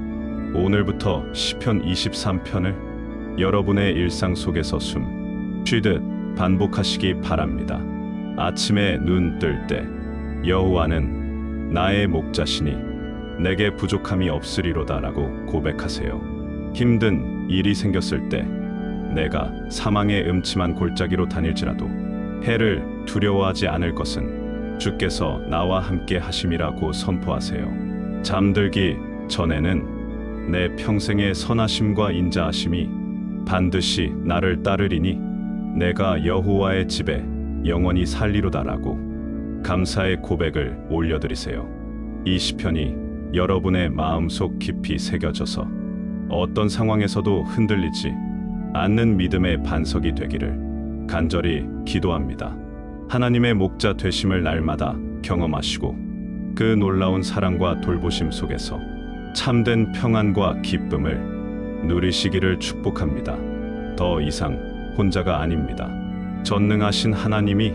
오늘부터 시편 23편을 여러분의 일상 속에서 숨 쉬듯 반복하시기 바랍니다. 아침에 눈 뜰 때 여호와는 나의 목자시니 내게 부족함이 없으리로다라고 고백하세요. 힘든 일이 생겼을 때 내가 사망의 음침한 골짜기로 다닐지라도 해를 두려워하지 않을 것은 주께서 나와 함께 하심이라고 선포하세요. 잠들기 전에는 내 평생의 선하심과 인자하심이 반드시 나를 따르리니 내가 여호와의 집에 영원히 살리로다라고 감사의 고백을 올려드리세요. 이 시편이 여러분의 마음속 깊이 새겨져서 어떤 상황에서도 흔들리지 않는 믿음의 반석이 되기를 간절히 기도합니다. 하나님의 목자 되심을 날마다 경험하시고 그 놀라운 사랑과 돌보심 속에서 참된 평안과 기쁨을 누리시기를 축복합니다. 더 이상 혼자가 아닙니다. 전능하신 하나님이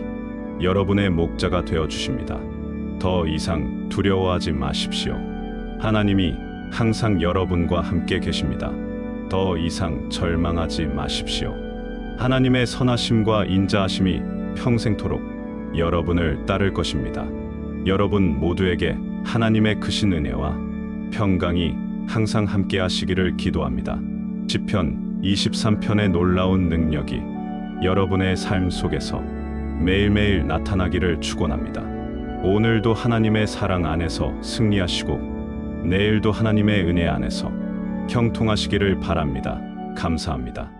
여러분의 목자가 되어 주십니다. 더 이상 두려워하지 마십시오. 하나님이 항상 여러분과 함께 계십니다. 더 이상 절망하지 마십시오. 하나님의 선하심과 인자하심이 평생토록 여러분을 따를 것입니다. 여러분 모두에게 하나님의 크신 은혜와 평강이 항상 함께 하시기를 기도합니다. 시편 23편의 놀라운 능력이 여러분의 삶 속에서 매일매일 나타나기를 축원합니다. 오늘도 하나님의 사랑 안에서 승리하시고 내일도 하나님의 은혜 안에서 형통하시기를 바랍니다. 감사합니다.